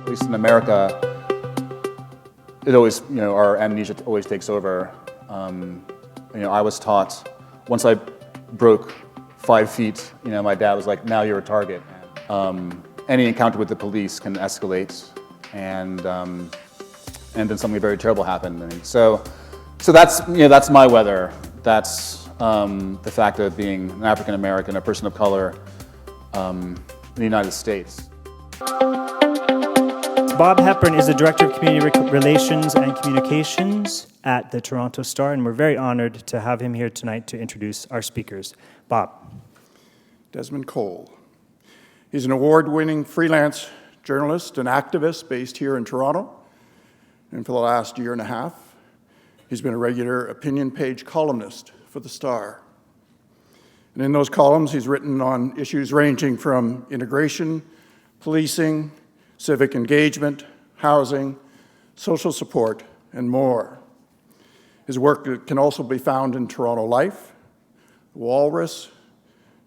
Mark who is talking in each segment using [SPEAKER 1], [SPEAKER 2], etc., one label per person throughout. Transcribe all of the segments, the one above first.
[SPEAKER 1] at least in America, it always, our amnesia always takes over. I was taught, once I broke 5 feet, my dad was like, now you're a target. Any encounter with the police can escalate, and then something very terrible happened. And so that's my weather. That's the fact of being an African American, a person of color in the United States.
[SPEAKER 2] Bob Hepburn is the Director of Community Relations and Communications at the Toronto Star, and we're very honored to have him here tonight to introduce our speakers. Bob.
[SPEAKER 3] Desmond Cole. He's an award-winning freelance journalist and activist based here in Toronto. And for the last year and a half, he's been a regular opinion page columnist for the Star. And in those columns, he's written on issues ranging from immigration, policing, civic engagement, housing, social support, and more. His work can also be found in Toronto Life, Walrus,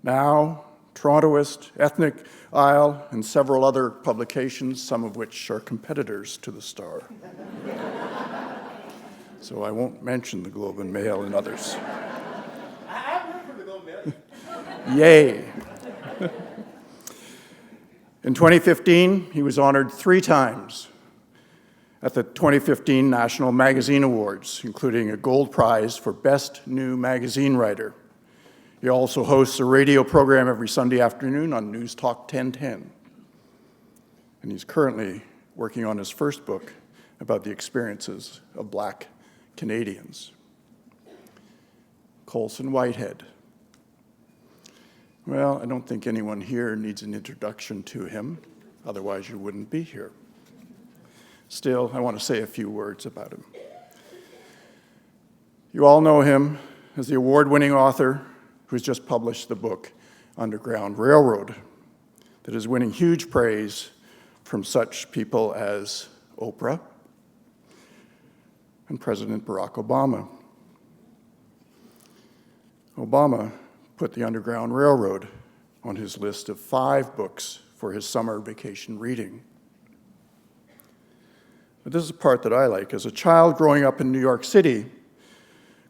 [SPEAKER 3] Now, Torontoist, Ethnic Isle, and several other publications, some of which are competitors to the Star. So I won't mention the Globe and Mail and others.
[SPEAKER 4] I haven't heard from the Globe and Mail.
[SPEAKER 3] Yay. In 2015, he was honored 3 times at the 2015 National Magazine Awards, including a gold prize for Best New Magazine Writer. He also hosts a radio program every Sunday afternoon on News Talk 1010. And he's currently working on his first book about the experiences of Black Canadians. Colson Whitehead. Well, I don't think anyone here needs an introduction to him, otherwise you wouldn't be here. Still, I want to say a few words about him. You all know him as the award-winning author who's just published the book Underground Railroad, that is winning huge praise from such people as Oprah and President Barack Obama. Obama put the Underground Railroad on his list of 5 books for his summer vacation reading. But this is the part that I like. As a child growing up in New York City,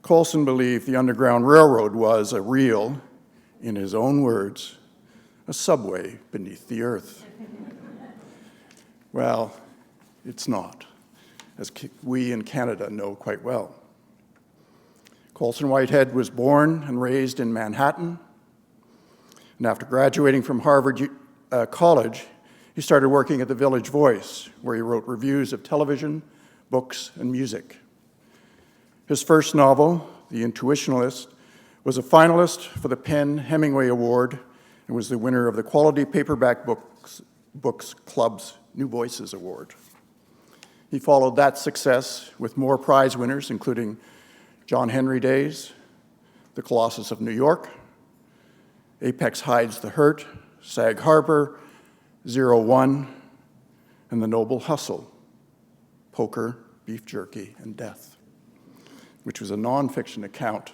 [SPEAKER 3] Colson believed the Underground Railroad was a real, in his own words, a subway beneath the earth. Well, it's not, as we in Canada know quite well. Colson Whitehead was born and raised in Manhattan, and after graduating from Harvard College, he started working at the Village Voice, where he wrote reviews of television, books, and music. His first novel, The Intuitionalist, was a finalist for the PEN/Hemingway Award and was the winner of the Quality Paperback Books Club's New Voices Award. He followed that success with more prize winners, including John Henry Days, The Colossus of New York, Apex Hides the Hurt, Sag Harbour, 01, and The Noble Hustle, Poker, Beef Jerky, and Death, which was a nonfiction account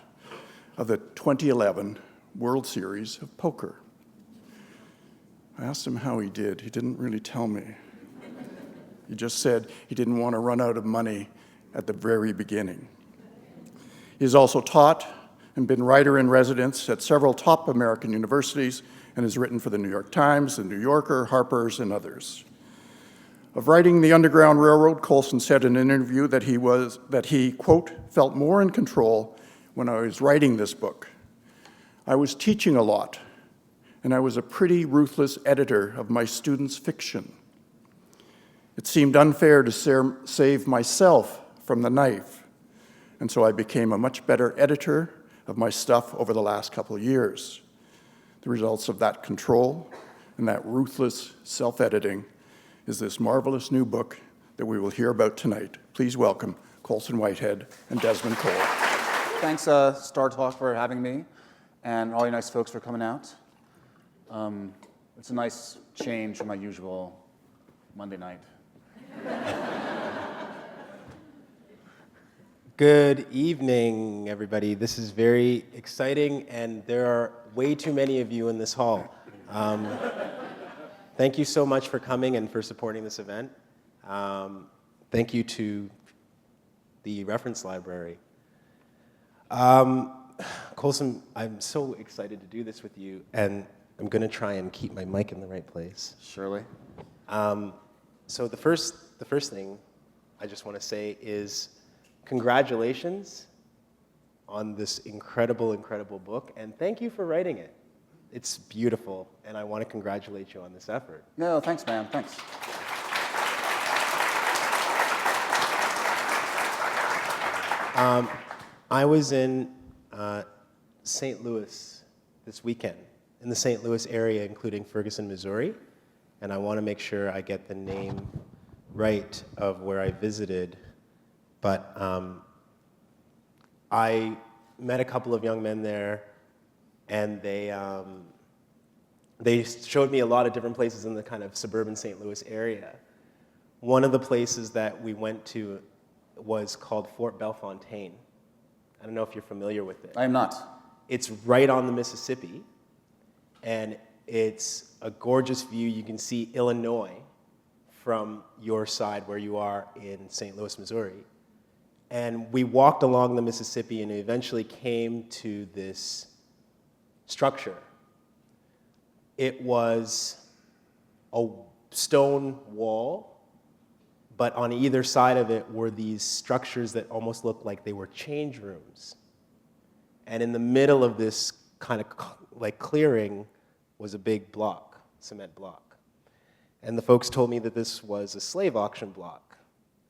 [SPEAKER 3] of the 2011 World Series of Poker. I asked him how he did. He didn't really tell me. He just said he didn't want to run out of money at the very beginning. He has also taught and been writer-in-residence at several top American universities and has written for the New York Times, the New Yorker, Harper's, and others. Of writing The Underground Railroad, Colson said in an interview that he, quote, felt more in control when I was writing this book. I was teaching a lot, and I was a pretty ruthless editor of my students' fiction. It seemed unfair to save myself from the knife, and so I became a much better editor of my stuff over the last couple of years. The results of that control and that ruthless self-editing is this marvelous new book that we will hear about tonight. Please welcome Colson Whitehead and Desmond Cole.
[SPEAKER 1] Thanks, Star Talk, for having me, and all you nice folks for coming out. It's a nice change from my usual Monday night.
[SPEAKER 4] Good evening, everybody. This is very exciting, and there are way too many of you in this hall. Thank you so much for coming and for supporting this event. Thank you to the reference library. Colson, I'm so excited to do this with you, and I'm going to try and keep my mic in the right place.
[SPEAKER 1] Surely.
[SPEAKER 4] So the first thing I just want to say is congratulations on this incredible, incredible book, and thank you for writing it. It's beautiful, and I want to congratulate you on this effort.
[SPEAKER 1] No, thanks, man. Thanks.
[SPEAKER 4] I was in St. Louis this weekend, in the St. Louis area, including Ferguson, Missouri, and I want to make sure I get the name right of where I visited, but I met a couple of young men there, and they showed me a lot of different places in the kind of suburban St. Louis area. One of the places that we went to was called Fort Belle Fontaine. I don't know if you're familiar with it.
[SPEAKER 1] I am not.
[SPEAKER 4] It's right on the Mississippi, and it's a gorgeous view. You can see Illinois from your side where you are in St. Louis, Missouri. And we walked along the Mississippi and eventually came to this structure. It was a stone wall, but on either side of it were these structures that almost looked like they were change rooms. And in the middle of this kind of like clearing was a big block, cement block. And the folks told me that this was a slave auction block,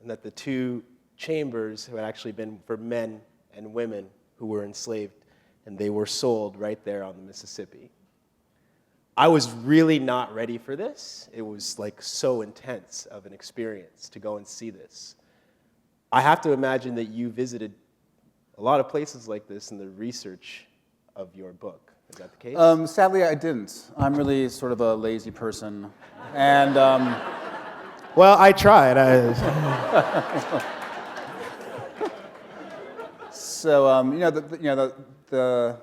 [SPEAKER 4] and that the two chambers had actually been for men and women who were enslaved, and they were sold right there on the Mississippi. I was really not ready for this. It was like so intense of an experience to go and see this. I have to imagine that you visited a lot of places like this in the research of your book. Is that the case?
[SPEAKER 1] Sadly, I didn't. I'm really sort of a lazy person, and
[SPEAKER 4] Well, I tried.
[SPEAKER 1] so the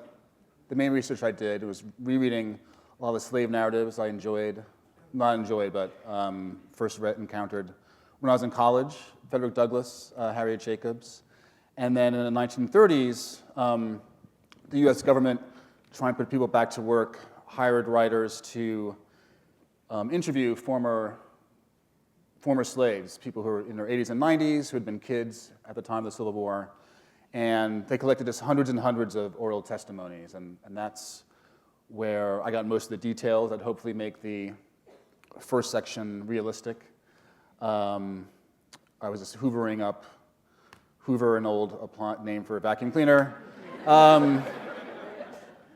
[SPEAKER 1] main research I did was rereading a lot of the slave narratives I first encountered when I was in college. Frederick Douglass, Harriet Jacobs, and then in the 1930s, the U.S. government, trying to put people back to work, hired writers to interview former slaves, people who were in their 80s and 90s, who had been kids at the time of the Civil War. And they collected just hundreds and hundreds of oral testimonies. And that's where I got most of the details that hopefully make the first section realistic. I was just hoovering up, Hoover, an old name for a vacuum cleaner.
[SPEAKER 4] I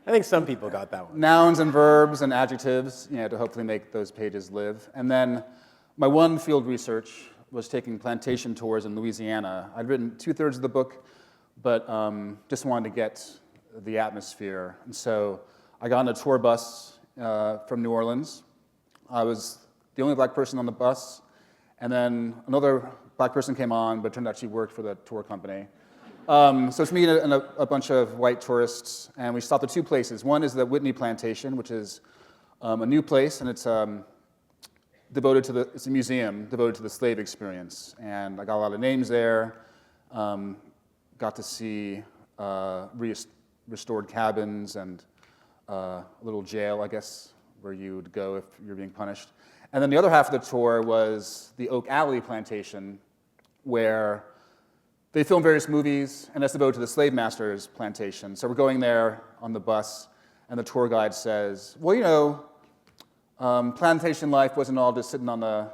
[SPEAKER 4] think some people got that one.
[SPEAKER 1] Nouns and verbs and adjectives, to hopefully make those pages live. And then my one field research was taking plantation tours in Louisiana. I'd written 2/3 of the book, but just wanted to get the atmosphere. And so I got on a tour bus from New Orleans. I was the only black person on the bus, and then another black person came on, but it turned out she worked for the tour company. So it's me and a bunch of white tourists, and we stopped at two places. One is the Whitney Plantation, which is a new place, and it's it's a museum devoted to the slave experience. And I got a lot of names there, got to see restored cabins and a little jail, I guess, where you would go if you're being punished. And then the other half of the tour was the Oak Alley Plantation, where they film various movies, and that's devoted to the slave master's plantation. So we're going there on the bus, and the tour guide says, well, plantation life wasn't all just sitting on the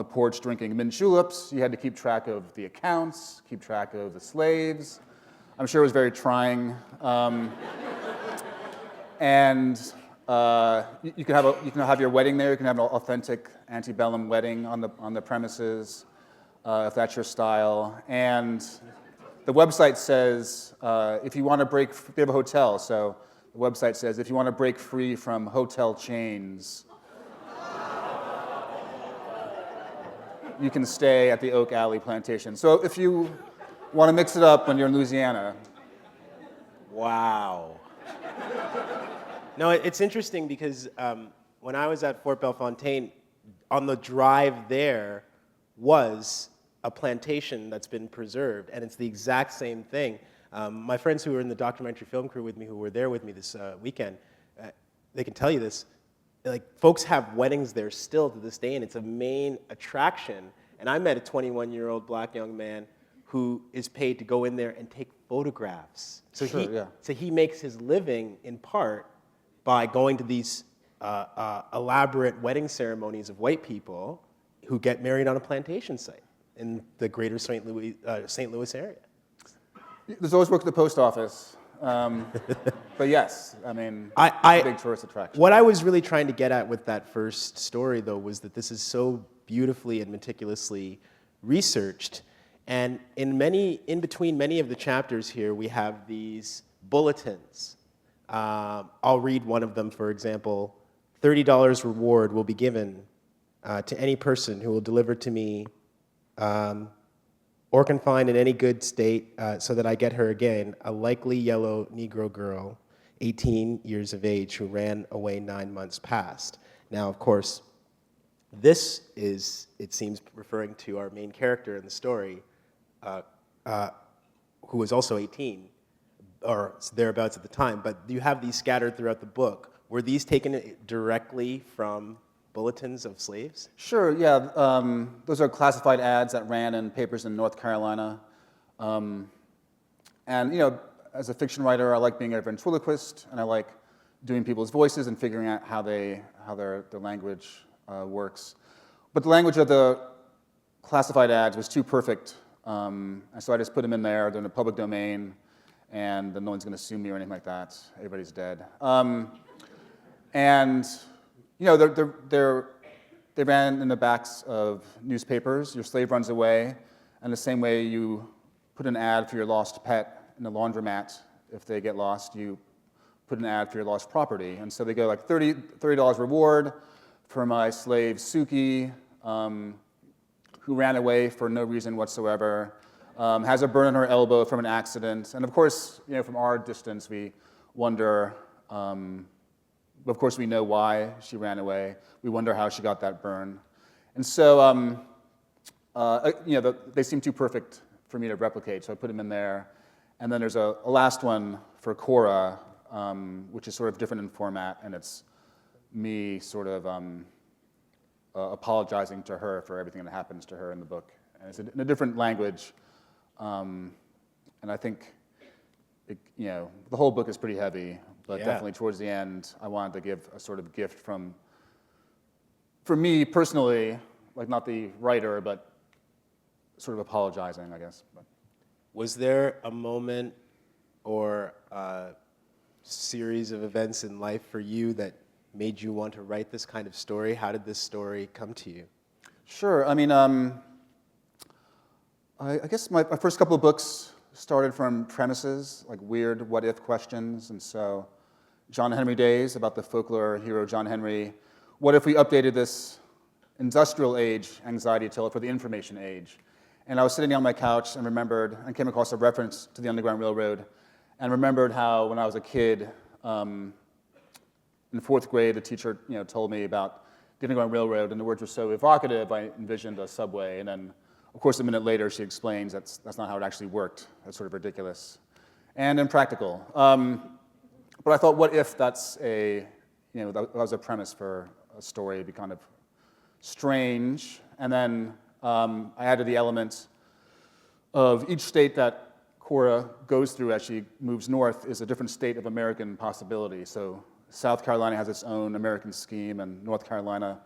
[SPEAKER 1] porch drinking mint juleps. You had to keep track of the accounts, keep track of the slaves. I'm sure it was very trying. And you can have your wedding there. You can have an authentic antebellum wedding on the premises, if that's your style. And the website says if you want to they have a hotel, so the website says if you want to break free from hotel chains, you can stay at the Oak Alley Plantation. So if you want to mix it up when you're in Louisiana.
[SPEAKER 4] Wow. No, it's interesting because when I was at Fort Belle Fontaine, on the drive there was a plantation that's been preserved, and it's the exact same thing. My friends who were in the documentary film crew with me, who were there with me this weekend, they can tell you this. Like, folks have weddings there still to this day, and it's a main attraction. And I met a 21-year-old black young man who is paid to go in there and take photographs. So he makes his living in part by going to these elaborate wedding ceremonies of white people who get married on a plantation site in the greater St. Louis area.
[SPEAKER 1] There's always work at the post office. But yes, I mean, it's a big tourist attraction.
[SPEAKER 4] What I was really trying to get at with that first story, though, was that this is so beautifully and meticulously researched. And in between many of the chapters here, we have these bulletins. I'll read one of them, for example. $30 reward will be given to any person who will deliver to me or confined in any good state so that I get her again, a likely yellow Negro girl, 18 years of age, who ran away 9 months past. Now, of course, this is, it seems, referring to our main character in the story, who was also 18, or thereabouts at the time, but you have these scattered throughout the book. Were these taken directly from bulletins of slaves?
[SPEAKER 1] Sure, yeah. Those are classified ads that ran in papers in North Carolina. And, you know, as a fiction writer, I like being a ventriloquist, and I like doing people's voices and figuring out how their language works. But the language of the classified ads was too perfect, and so I just put them in there. They're in the public domain, and no one's going to sue me or anything like that. Everybody's dead. And you know, they ran in the backs of newspapers. Your slave runs away, and the same way you put an ad for your lost pet in the laundromat. If they get lost, you put an ad for your lost property. And so they go like $30 reward for my slave Suki, who ran away for no reason whatsoever, has a burn on her elbow from an accident. And of course, you know, from our distance, we wonder, of course, we know why she ran away. We wonder how she got that burn. And so, you know, they seem too perfect for me to replicate, so I put them in there. And then there's a last one for Cora, which is sort of different in format, and it's me sort of apologizing to her for everything that happens to her in the book. And it's in a different language, and I think, you know, the whole book is pretty heavy, but definitely towards the end, I wanted to give a sort of gift for me personally, like not the writer, but sort of apologizing, I guess. But.
[SPEAKER 4] Was there a moment or a series of events in life for you that made you want to write this kind of story? How did this story come to you?
[SPEAKER 1] Sure. I mean, I guess my first couple of books started from premises, like weird what-if questions. And so John Henry Days, about the folklore hero John Henry. What if we updated this industrial age anxiety tale for the information age? And I was sitting on my couch and came across a reference to the Underground Railroad, and remembered how when I was a kid, in fourth grade, the teacher, you know, told me about the Underground Railroad, and the words were so evocative, I envisioned a subway. And then, of course, a minute later, she explains that's not how it actually worked. That's sort of ridiculous and impractical. But I thought, what if that's that was a premise for a story? It'd be kind of strange. And then I added the element of each state that Cora goes through as she moves north is a different state of American possibility. So South Carolina has its own American scheme, and North Carolina,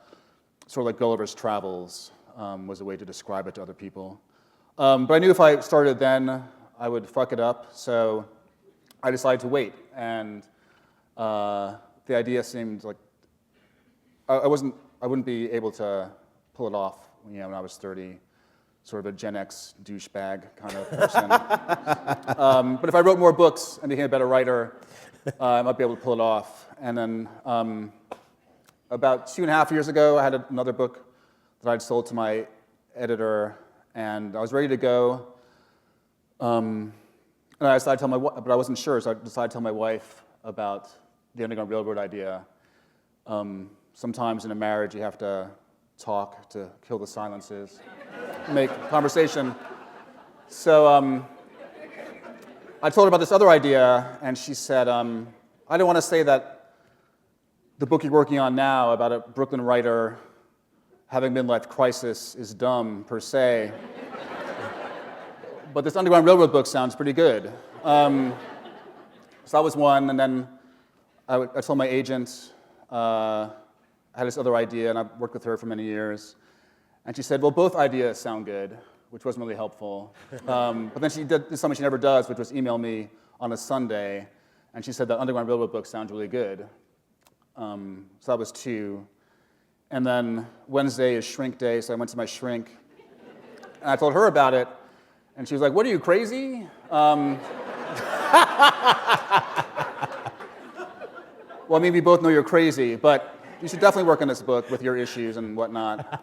[SPEAKER 1] sort of like Gulliver's Travels, was a way to describe it to other people. But I knew if I started then, I would fuck it up, so I decided to wait. And the idea seemed like I wouldn't be able to pull it off, you know, when I was 30, sort of a Gen X douchebag kind of person. But if I wrote more books and became a better writer, I might be able to pull it off. And then about 2.5 years ago, I had another book that I'd sold to my editor, and I was ready to go. And I decided to tell my wife, but I wasn't sure, so I decided to tell my wife about the Underground Railroad idea. Sometimes in a marriage, you have to talk to kill the silences, make conversation. So I told her about this other idea, and she said, I don't want to say that the book you're working on now about a Brooklyn writer having midlife crisis is dumb, per se. But this Underground Railroad book sounds pretty good. So that was one, and then I told my agent I had this other idea, and I've worked with her for many years. And she said, well, both ideas sound good, which wasn't really helpful. But then she did something she never does, which was email me on a Sunday, and she said that Underground Railroad book sounds really good. So that was two. And then Wednesday is shrink day, so I went to my shrink, and I told her about it, and she was like, what are you, crazy? Well, I mean, we both know you're crazy, but you should definitely work on this book with your issues and whatnot.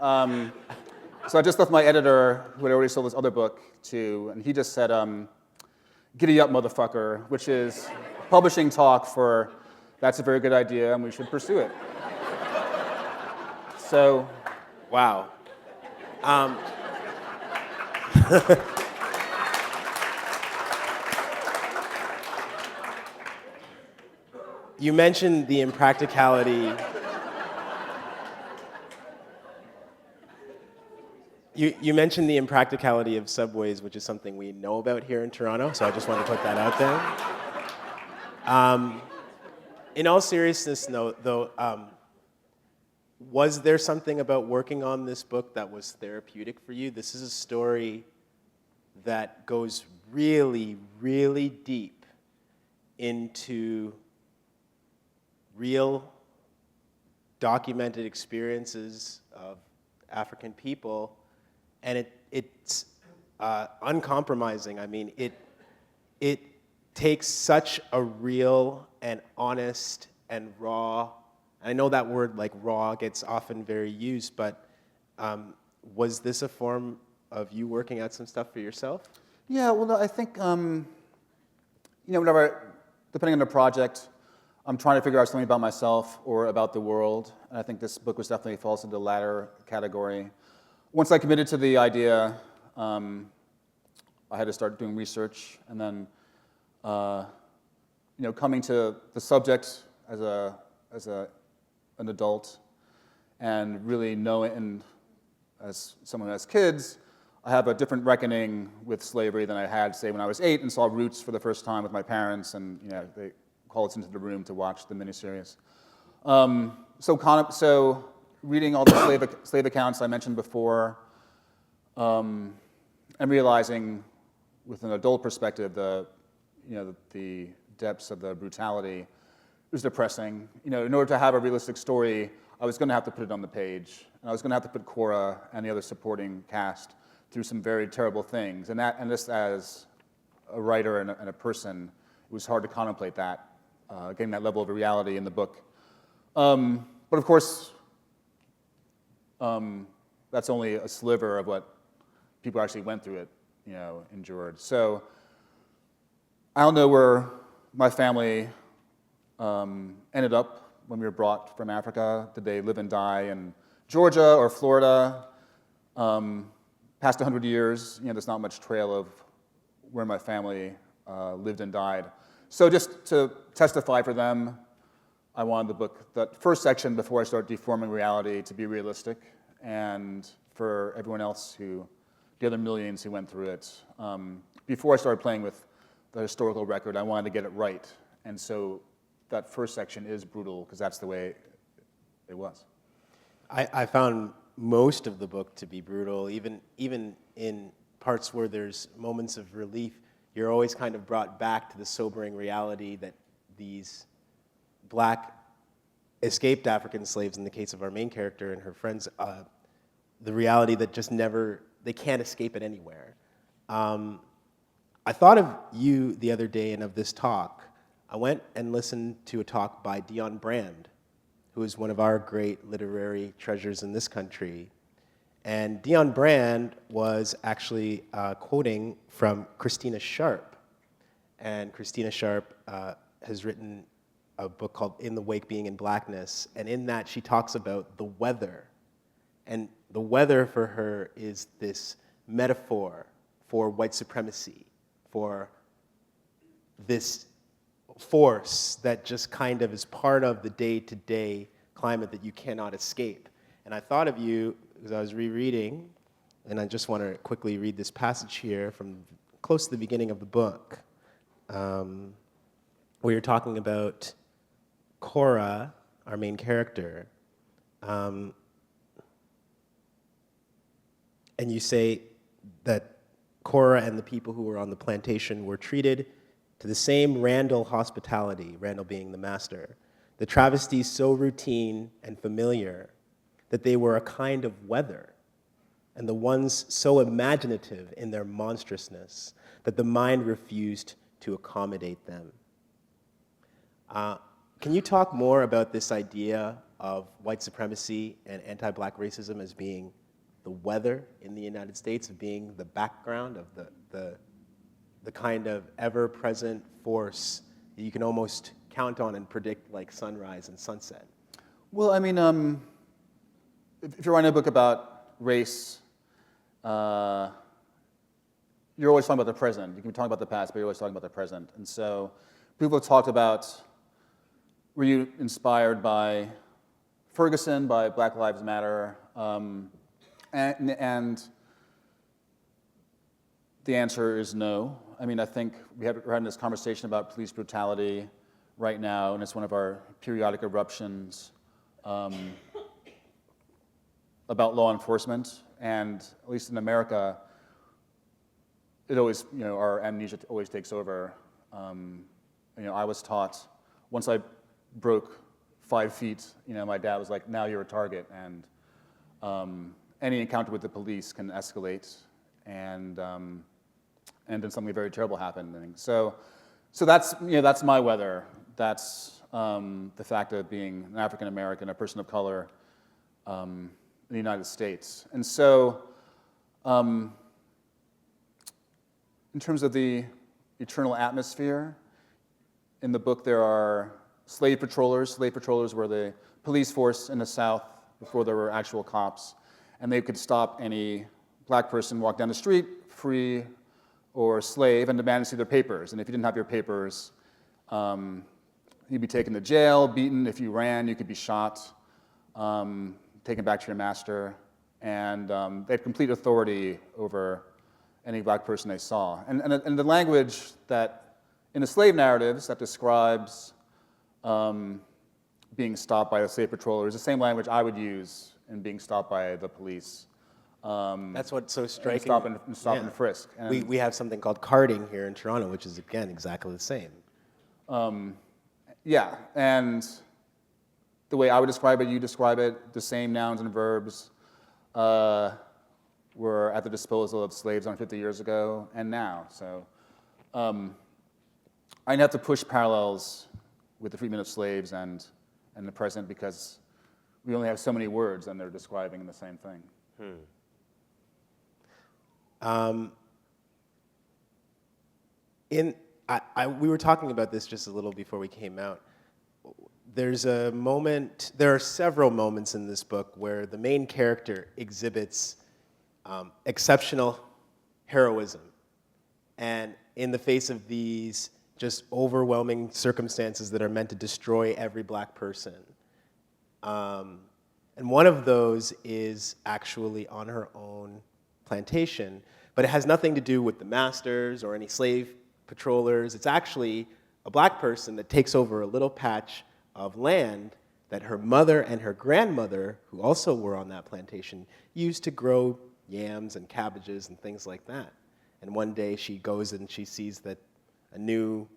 [SPEAKER 1] So I just left my editor, who had already sold this other book to, and he just said, giddy up, motherfucker, which is publishing talk for, that's a very good idea, and we should pursue it. So.
[SPEAKER 4] Wow. You mentioned the impracticality. You mentioned the impracticality of subways, which is something we know about here in Toronto, so I just want to put that out there. In all seriousness, though, was there something about working on this book that was therapeutic for you? This is a story that goes really, really deep into real, documented experiences of African people, and it's uncompromising. I mean, it takes such a real and honest and raw. I know that word like raw gets often very used, but was this a form of you working out some stuff for yourself?
[SPEAKER 1] Yeah, well, no, I think, whenever, depending on the project, I'm trying to figure out something about myself or about the world, and I think this book was definitely falls into the latter category. Once I committed to the idea, I had to start doing research, and then, coming to the subject as an adult, and really knowing, and as someone who has kids, I have a different reckoning with slavery than I had, say, when I was 8 and saw Roots for the first time with my parents, and they called us into the room to watch the miniseries. So reading all the slave accounts I mentioned before, and realizing, with an adult perspective, the depths of the brutality, it was depressing. In order to have a realistic story, I was going to have to put it on the page, and I was going to have to put Cora and the other supporting cast through some very terrible things, and this, as a writer and a person, it was hard to contemplate that, getting that level of reality in the book. But of course, that's only a sliver of what people actually went through it, endured. So I don't know where my family ended up when we were brought from Africa. Did they live and die in Georgia or Florida? Past 100 years, there's not much trail of where my family lived and died. So just to testify for them, I wanted the book, that first section before I start deforming reality, to be realistic, and for everyone else the other millions who went through it. Before I started playing with the historical record, I wanted to get it right. And so that first section is brutal, because that's the way it was.
[SPEAKER 4] I found most of the book to be brutal, even in parts where there's moments of relief. You're always kind of brought back to the sobering reality that these black escaped African slaves, in the case of our main character and her friends, the reality that just they can't escape it anywhere. I thought of you the other day and of this talk. I went and listened to a talk by Dion Brand, who is one of our great literary treasures in this country. And Dion Brand was actually quoting from Christina Sharp. And Christina Sharp has written a book called In the Wake, Being in Blackness. And in that, she talks about the weather And the weather for her is this metaphor for white supremacy, for this force that just kind of is part of the day-to-day climate that you cannot escape. And I thought of you as I was rereading, and I just want to quickly read this passage here from close to the beginning of the book, where you're talking about Cora, our main character, and you say that Cora and the people who were on the plantation were treated to the same Randall hospitality, Randall being the master, the travesties so routine and familiar that they were a kind of weather, and the ones so imaginative in their monstrousness that the mind refused to accommodate them. Can you talk more about this idea of white supremacy and anti-black racism as being the weather in the United States, of being the background of the kind of ever-present force that you can almost count on and predict, like sunrise and sunset?
[SPEAKER 1] Well, I mean, if you're writing a book about race, you're always talking about the present. You can be talking about the past, but you're always talking about the present. And so people have talked about, were you inspired by Ferguson, by Black Lives Matter? And the answer is no. I mean, I think we're having this conversation about police brutality right now, and it's one of our periodic eruptions about law enforcement. And at least in America, it always, our amnesia always takes over. I was taught, once I broke 5 feet, my dad was like, now you're a target, and any encounter with the police can escalate, and then something very terrible happened. And so that's my weather. That's the fact of being an African American, a person of color in the United States. And so, in terms of the eternal atmosphere, in the book there are slave patrollers. Slave patrollers were the police force in the South before there were actual cops, and they could stop any black person walk down the street, free or slave, and demand to see their papers. And if you didn't have your papers, you'd be taken to jail, beaten. If you ran, you could be shot, taken back to your master, and they had complete authority over any black person they saw. And the language that, in the slave narratives, that describes being stopped by a slave patroller is the same language I would use in being stopped by the police.
[SPEAKER 4] That's what's so striking.
[SPEAKER 1] Stop and frisk. And
[SPEAKER 4] we have something called carding here in Toronto, which is, again, exactly the same.
[SPEAKER 1] Yeah, and the way I would describe it, you describe it, the same nouns and verbs were at the disposal of slaves 150 years ago and now. So I'd have to push parallels with the treatment of slaves and the present, because we only have so many words and they're describing the same thing.
[SPEAKER 4] We were talking about this just a little before we came out. There are several moments in this book where the main character exhibits exceptional heroism. And in the face of these just overwhelming circumstances that are meant to destroy every black person. And one of those is actually on her own plantation, but it has nothing to do with the masters or any slave patrollers. It's actually a black person that takes over a little patch of land that her mother and her grandmother, who also were on that plantation, used to grow yams and cabbages and things like that. And one day she goes and she sees that a new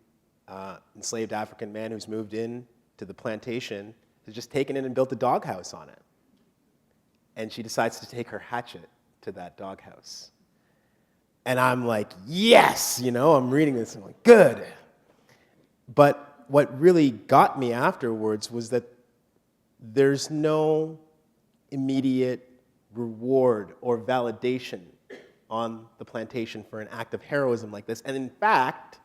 [SPEAKER 4] enslaved African man who's moved in to the plantation has just taken in and built a doghouse on it. And she decides to take her hatchet to that doghouse. And I'm like, yes, I'm reading this and I'm like, good. But what really got me afterwards was that there's no immediate reward or validation on the plantation for an act of heroism like this. And in fact,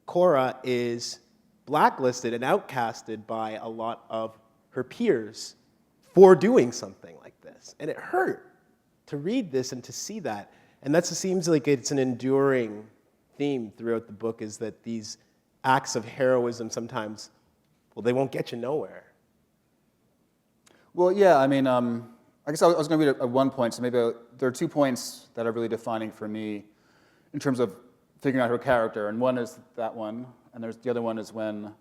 [SPEAKER 4] Cora is blacklisted and outcasted by a lot of her peers for doing something like this. And it hurt to read this and to see that. And that seems like it's an enduring theme throughout the book, is that these acts of heroism sometimes, well, they won't get you nowhere.
[SPEAKER 1] Well, yeah, I mean, I guess I was going to read at one point, so maybe there are 2 points that are really defining for me in terms of figuring out her character. And one is that one, and the other one is when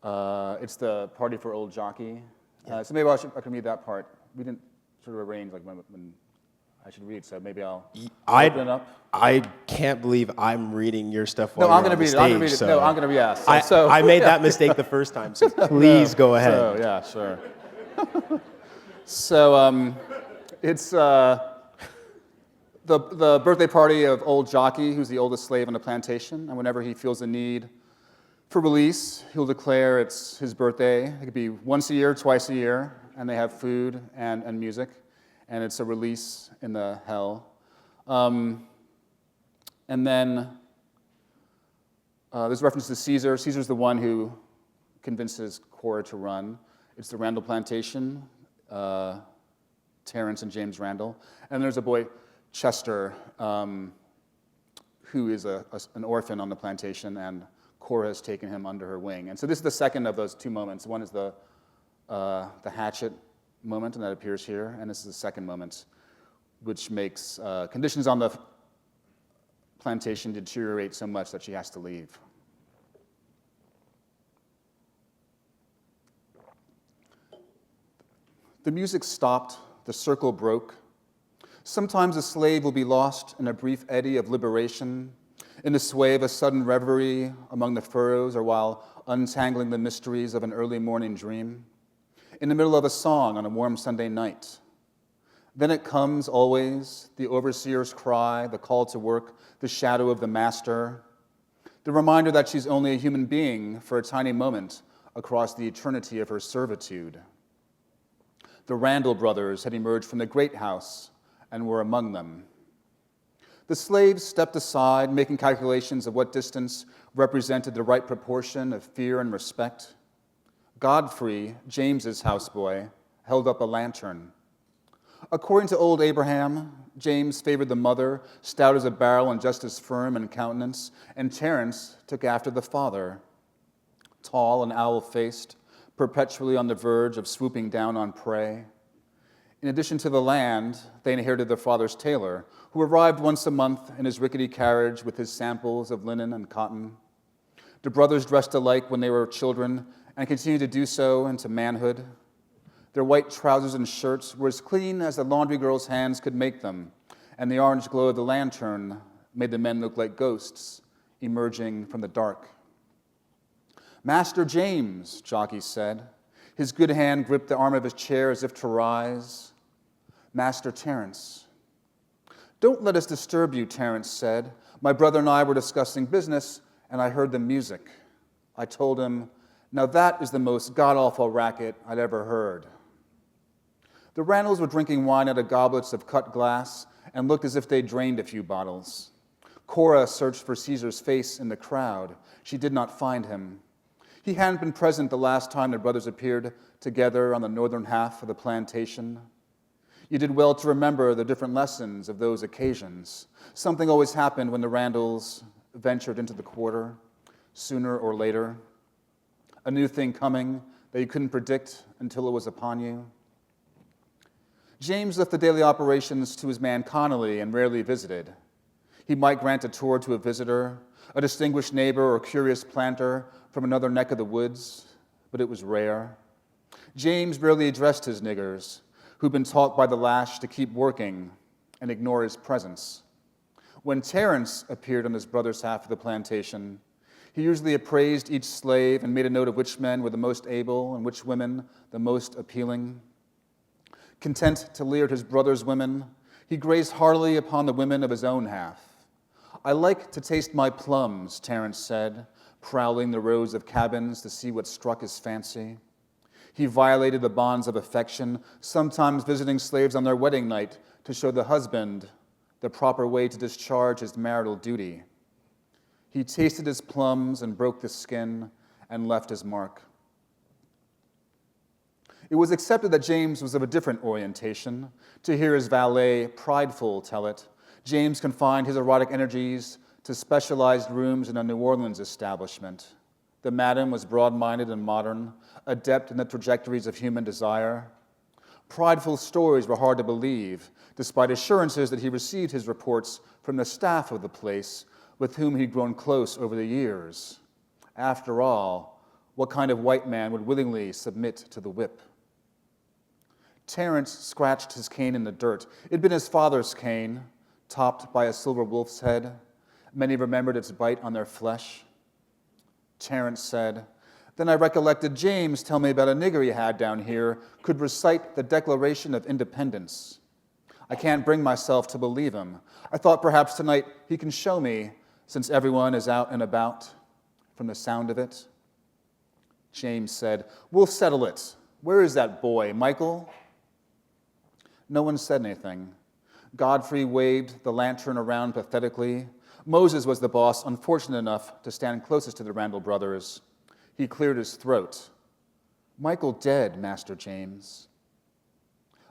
[SPEAKER 1] it's the party for old jockey.
[SPEAKER 4] Yeah.
[SPEAKER 1] So maybe I can read that part. We didn't sort of arrange like when I should read, so maybe I'll open it up.
[SPEAKER 4] I can't believe I'm reading your stuff while
[SPEAKER 1] No, I'm
[SPEAKER 4] you're
[SPEAKER 1] going to read
[SPEAKER 4] on
[SPEAKER 1] it.
[SPEAKER 4] the
[SPEAKER 1] I'm going to read
[SPEAKER 4] stage,
[SPEAKER 1] it. No,
[SPEAKER 4] so
[SPEAKER 1] I'm going to read it.
[SPEAKER 4] I made that mistake the first time, so please go ahead.
[SPEAKER 1] So, yeah, sure. So it's the birthday party of old Jockey, who's the oldest slave on the plantation, and whenever he feels the need for release, he'll declare it's his birthday. It could be once a year, twice a year, and they have food and music, and it's a release in the hell. And then there's reference to Caesar. Caesar's the one who convinces Cora to run. It's the Randall plantation, Terrence and James Randall. And there's a boy, Chester, who is an orphan on the plantation, and Cora has taken him under her wing. And so this is the second of those 2 moments. One is the hatchet moment, and that appears here, and this is the second moment, which makes conditions on the plantation deteriorate so much that she has to leave. The music stopped, the circle broke. Sometimes a slave will be lost in a brief eddy of liberation, in the sway of a sudden reverie among the furrows, or while untangling the mysteries of an early morning dream, in the middle of a song on a warm Sunday night. Then it comes always, the overseer's cry, the call to work, the shadow of the master, the reminder that she's only a human being for a tiny moment across the eternity of her servitude. The Randall brothers had emerged from the great house and were among them. The slaves stepped aside, making calculations of what distance represented the right proportion of fear and respect. Godfrey, James's houseboy, held up a lantern. According to old Abraham, James favored the mother, stout as a barrel and just as firm in countenance, and Terence took after the father, tall and owl-faced, perpetually on the verge of swooping down on prey. In addition to the land, they inherited their father's tailor, who arrived once a month in his rickety carriage with his samples of linen and cotton. The brothers dressed alike when they were children and continued to do so into manhood. Their white trousers and shirts were as clean as the laundry girl's hands could make them, and the orange glow of the lantern made the men look like ghosts emerging from the dark. "Master James," Jockey said. His good hand gripped the arm of his chair as if to rise. "Master Terence." "Don't let us disturb you," Terence said. "My brother and I were discussing business, and I heard the music." I told him, "Now that is the most god-awful racket I'd ever heard." The Randalls were drinking wine out of goblets of cut glass and looked as if they'd drained a few bottles. Cora searched for Caesar's face in the crowd. She did not find him. He hadn't been present the last time the brothers appeared together on the northern half of the plantation. You did well to remember the different lessons of those occasions. Something always happened when the Randalls ventured into the quarter, sooner or later. A new thing coming that you couldn't predict until it was upon you. James left the daily operations to his man Connolly and rarely visited. He might grant a tour to a visitor, a distinguished neighbor or curious planter from another neck of the woods, but it was rare. James rarely addressed his niggers, who'd been taught by the lash to keep working and ignore his presence. When Terence appeared on his brother's half of the plantation, he usually appraised each slave and made a note of which men were the most able and which women the most appealing. Content to leer at his brother's women, he grazed heartily upon the women of his own half. "I like to taste my plums," Terence said, prowling the rows of cabins to see what struck his fancy. He violated the bonds of affection, sometimes visiting slaves on their wedding night to show the husband the proper way to discharge his marital duty. He tasted his plums and broke the skin and left his mark. It was accepted that James was of a different orientation. To hear his valet, Prideful, tell it, James confined his erotic energies to specialized rooms in a New Orleans establishment. The madam was broad-minded and modern, adept in the trajectories of human desire. Prideful's stories were hard to believe, despite assurances that he received his reports from the staff of the place, with whom he'd grown close over the years. After all, what kind of white man would willingly submit to the whip? Terence scratched his cane in the dirt. It'd been his father's cane, topped by a silver wolf's head. Many remembered its bite on their flesh. Terence said, "Then I recollected James tell me about a nigger he had down here, could recite the Declaration of Independence. I can't bring myself to believe him. I thought perhaps tonight he can show me, since everyone is out and about, from the sound of it." James said, "We'll settle it. Where is that boy, Michael?" No one said anything. Godfrey waved the lantern around pathetically. Moses was the boss, unfortunate enough to stand closest to the Randall brothers. He cleared his throat. "Michael dead, Master James."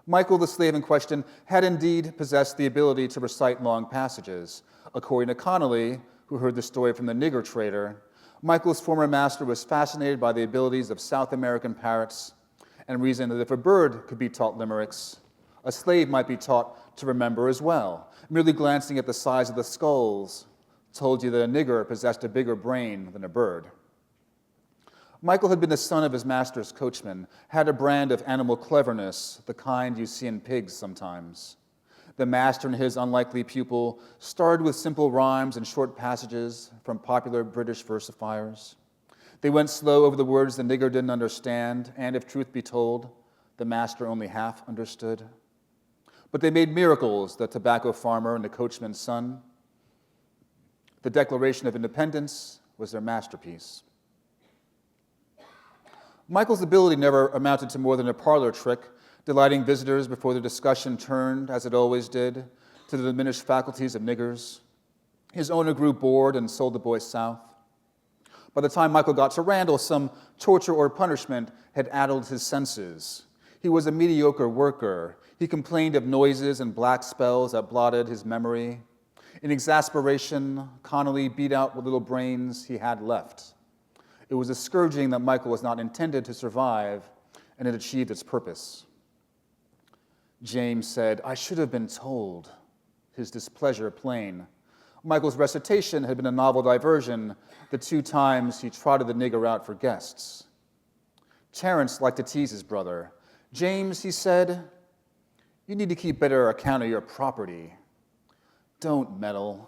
[SPEAKER 1] Michael, the slave in question, had indeed possessed the ability to recite long passages. According to Connolly, who heard the story from the nigger trader, Michael's former master was fascinated by the abilities of South American parrots and reasoned that if a bird could be taught limericks, a slave might be taught to remember as well. Merely glancing at the size of the skulls told you that a nigger possessed a bigger brain than a bird. Michael had been the son of his master's coachman, had a brand of animal cleverness, the kind you see in pigs sometimes. The master and his unlikely pupil started with simple rhymes and short passages from popular British versifiers. They went slow over the words the nigger didn't understand, and if truth be told, the master only half understood. But they made miracles, the tobacco farmer and the coachman's son. The Declaration of Independence was their masterpiece. Michael's ability never amounted to more than a parlor trick, delighting visitors before the discussion turned, as it always did, to the diminished faculties of niggers. His owner grew bored and sold the boy south. By the time Michael got to Randall, some torture or punishment had addled his senses. He was a mediocre worker. He complained of noises and black spells that blotted his memory. In exasperation, Connolly beat out what little brains he had left. It was a scourging that Michael was not intended to survive, and it achieved its purpose. James said, "I should have been told," his displeasure plain. Michael's recitation had been a novel diversion the 2 times he trotted the nigger out for guests. Terence liked to tease his brother. "James," he said, "you need to keep better account of your property. Don't meddle."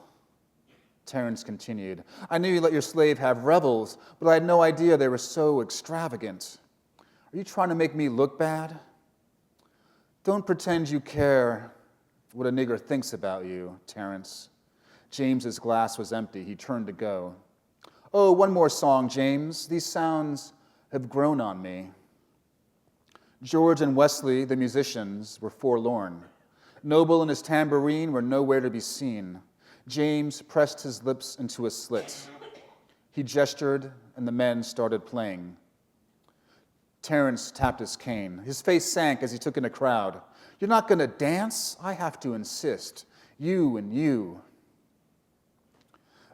[SPEAKER 1] Terence continued, "I knew you let your slave have revels, but I had no idea they were so extravagant. Are you trying to make me look bad? Don't pretend you care what a nigger thinks about you, Terence." James's glass was empty. He turned to go. "Oh, one more song, James. These sounds have grown on me." George and Wesley, the musicians, were forlorn. Noble and his tambourine were nowhere to be seen. James pressed his lips into a slit. He gestured, and the men started playing. Terence tapped his cane. His face sank as he took in a crowd. "You're not going to dance? I have to insist. You and you."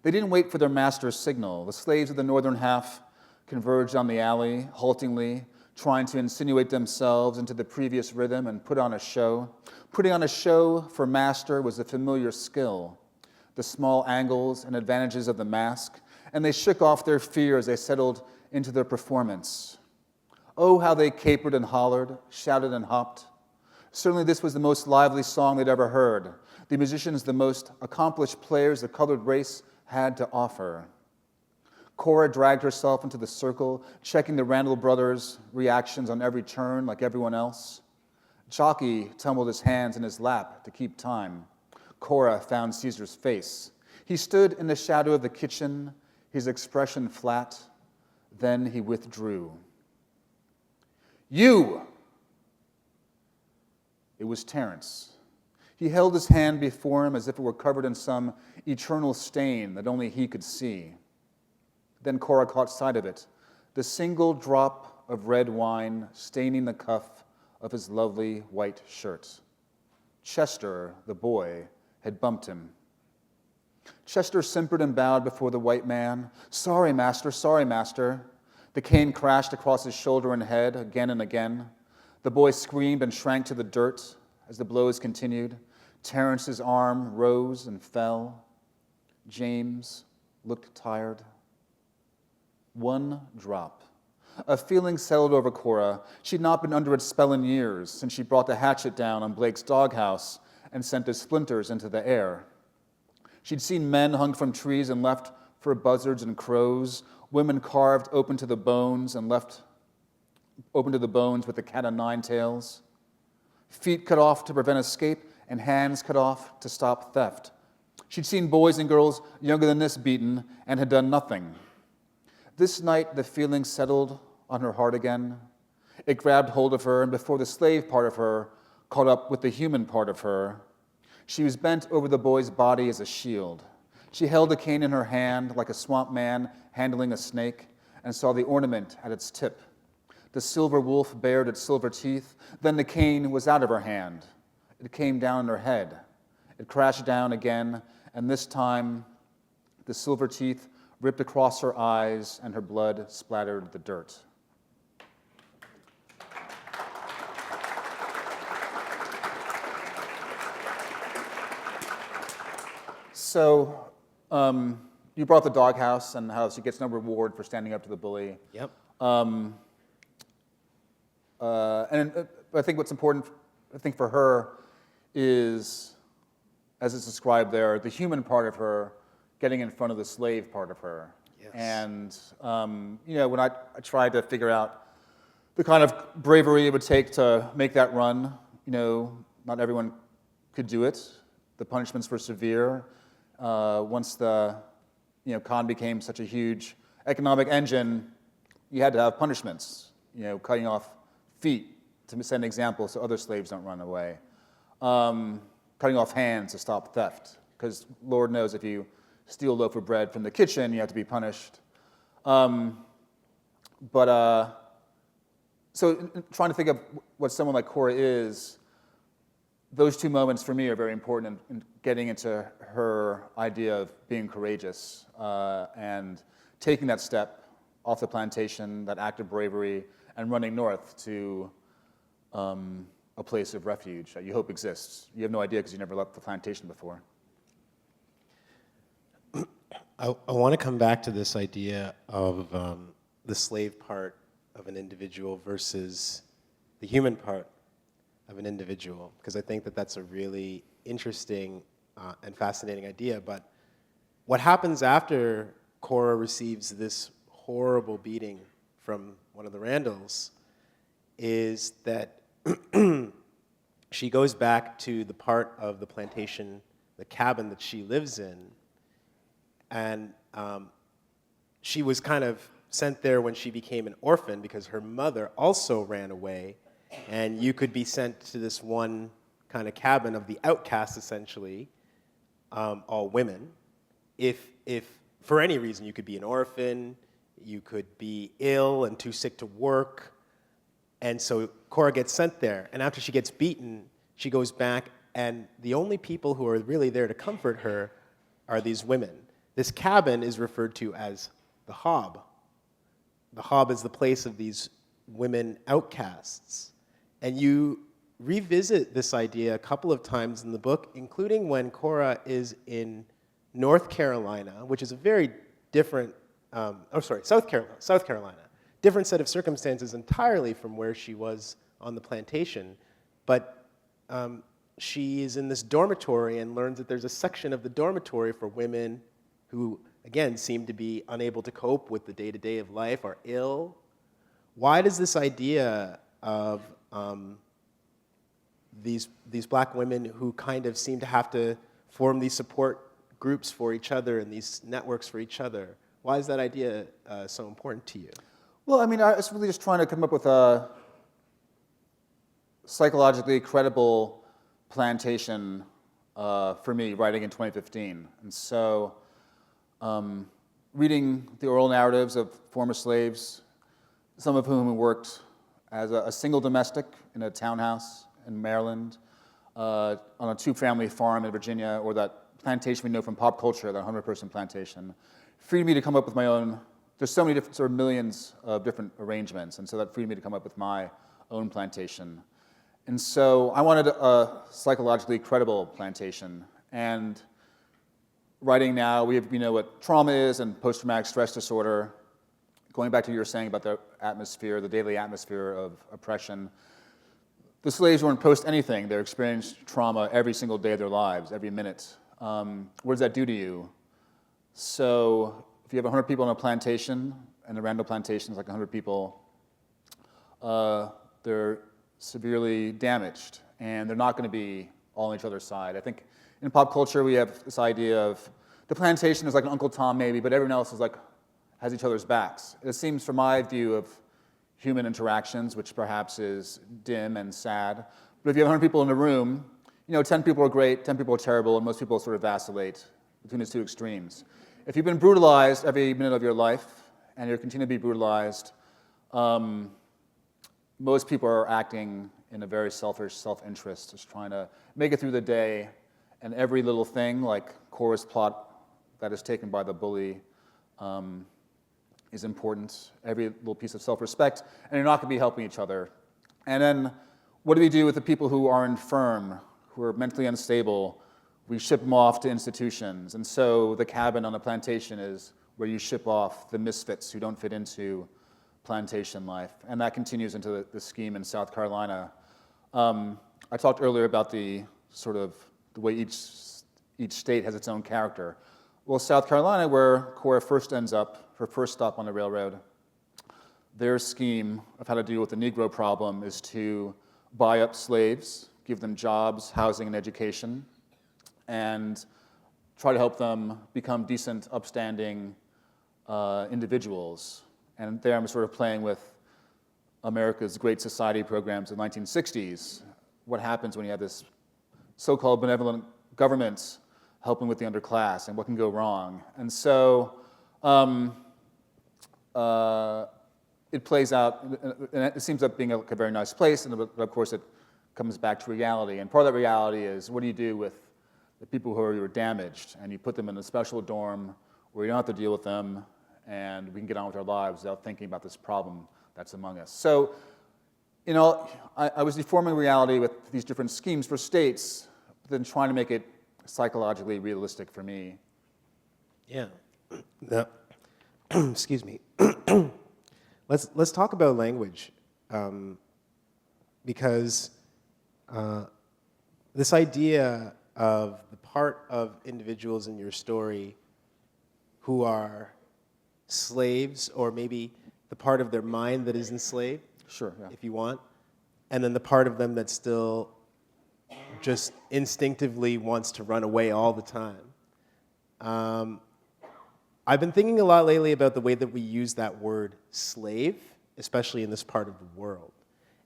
[SPEAKER 1] They didn't wait for their master's signal. The slaves of the northern half converged on the alley, haltingly, trying to insinuate themselves into the previous rhythm and put on a show. Putting on a show for master was a familiar skill. The small angles and advantages of the mask, and they shook off their fear as they settled into their performance. Oh, how they capered and hollered, shouted and hopped. Certainly this was the most lively song they'd ever heard. The musicians, the most accomplished players the colored race had to offer. Cora dragged herself into the circle, checking the Randall brothers' reactions on every turn like everyone else. Jockey tumbled his hands in his lap to keep time. Cora found Caesar's face. He stood in the shadow of the kitchen, his expression flat. Then he withdrew. "You!" It was Terence. He held his hand before him as if it were covered in some eternal stain that only he could see. Then Cora caught sight of it, the single drop of red wine staining the cuff of his lovely white shirt. Chester, the boy, had bumped him. Chester simpered and bowed before the white man. Sorry, master, sorry, master. The cane crashed across his shoulder and head again and again. The boy screamed and shrank to the dirt as the blows continued. Terence's arm rose and fell. James looked tired. One drop. A feeling settled over Cora. She'd not been under its spell in years since she brought the hatchet down on Blake's doghouse and sent his splinters into the air. She'd seen men hung from trees and left for buzzards and crows, women carved open to the bones and left open to the bones with the cat o' nine tails, feet cut off to prevent escape and hands cut off to stop theft. She'd seen boys and girls younger than this beaten and had done nothing. This night, the feeling settled on her heart again. It grabbed hold of her, and before the slave part of her caught up with the human part of her, she was bent over the boy's body as a shield. She held a cane in her hand like a swamp man handling a snake and saw the ornament at its tip. The silver wolf bared its silver teeth. Then the cane was out of her hand. It came down on her head. It crashed down again, and this time the silver teeth ripped across her eyes and her blood splattered the dirt. So you brought the doghouse and how she gets no reward for standing up to the bully.
[SPEAKER 4] Yep.
[SPEAKER 1] And I think what's important, I think for her, is, as it's described there, the human part of her getting in front of the slave part of her.
[SPEAKER 4] Yes.
[SPEAKER 1] And when I tried to figure out the kind of bravery it would take to make that run, not everyone could do it. The punishments were severe. Once the con became such a huge economic engine, you had to have punishments. Cutting off feet to set an example so other slaves don't run away. Cutting off hands to stop theft, because Lord knows if you steal a loaf of bread from the kitchen, you have to be punished. So trying to think of what someone like Cora is, those two moments for me are very important in getting into her idea of being courageous and taking that step off the plantation, that act of bravery, and running north to a place of refuge that you hope exists. You have no idea because you never left the plantation before.
[SPEAKER 4] I want to come back to this idea of the slave part of an individual versus the human part of an individual, because I think that that's a really interesting and fascinating idea. But what happens after Cora receives this horrible beating from one of the Randalls is that she goes back to the part of the plantation, the cabin that she lives in, and she was kind of sent there when she became an orphan because her mother also ran away, and you could be sent to this one kind of cabin of the outcasts, essentially, all women. If for any reason you could be an orphan, you could be ill and too sick to work, and so Cora gets sent there, and after she gets beaten, she goes back, and the only people who are really there to comfort her are these women. This cabin is referred to as the Hob. The Hob is the place of these women outcasts. And you revisit this idea a couple of times in the book, including when Cora is in North Carolina, which is a very different, South Carolina. Different set of circumstances entirely from where she was on the plantation. But she is in this dormitory and learns that there's a section of the dormitory for women who, again, seem to be unable to cope with the day-to-day of life, are ill. Why does this idea of these black women who kind of seem to have to form these support groups for each other and these networks for each other, why is that idea so important to you?
[SPEAKER 1] Well, I was really just trying to come up with a psychologically credible plantation for me, writing in 2015. And so reading the oral narratives of former slaves some of whom worked as a single domestic in a townhouse in Maryland, on a two-family farm in Virginia, or that plantation we know from pop culture, that 100-person plantation, freed me to come up with my own. There's so many different, sort of millions of different arrangements, and so that freed me to come up with my own plantation. And so I wanted a psychologically credible plantation. And writing now, we know what trauma is and post-traumatic stress disorder. Going back to what you were saying about the atmosphere, the daily atmosphere of oppression, the slaves weren't post anything. They experienced trauma every single day of their lives, every minute. What does that do to you? So if you have 100 people on a plantation, and the Randall plantation is like 100 people, they're severely damaged, and they're not going to be all on each other's side. I think in pop culture we have this idea of the plantation is like an Uncle Tom maybe, but everyone else is like has each other's backs. It seems from my view of human interactions, which perhaps is dim and sad, but if you have 100 people in a room, 10 people are great, 10 people are terrible, and most people sort of vacillate between these two extremes. If you've been brutalized every minute of your life, and you continue to be brutalized, most people are acting in a very selfish self-interest, just trying to make it through the day, and every little thing, like chorus plot that is taken by the bully, is important. Every little piece of self-respect, and you're not going to be helping each other. And then, what do we do with the people who are infirm, who are mentally unstable? We ship them off to institutions, and so the cabin on the plantation is where you ship off the misfits who don't fit into plantation life, and that continues into the scheme in South Carolina. I talked earlier about the way each state has its own character. Well, South Carolina, where Cora first ends up, her first stop on the railroad, their scheme of how to deal with the Negro problem is to buy up slaves, give them jobs, housing, and education, and try to help them become decent, upstanding individuals. And there I'm sort of playing with America's Great Society programs in the 1960s. What happens when you have this so-called benevolent government helping with the underclass, and what can go wrong? And so it plays out, and it seems up being a very nice place, and of course it comes back to reality. And part of that reality is, what do you do with the people who are damaged? And you put them in a special dorm where you don't have to deal with them, and we can get on with our lives without thinking about this problem that's among us. So, I was deforming reality with these different schemes for states, but then trying to make it psychologically realistic for me.
[SPEAKER 4] Yeah. Excuse me. Let's talk about language, because this idea of the part of individuals in your story who are slaves, or maybe the part of their mind that is enslaved,
[SPEAKER 1] sure, yeah,
[SPEAKER 4] if you want, and then the part of them that still just instinctively wants to run away all the time. I've been thinking a lot lately about the way that we use that word slave, especially in this part of the world.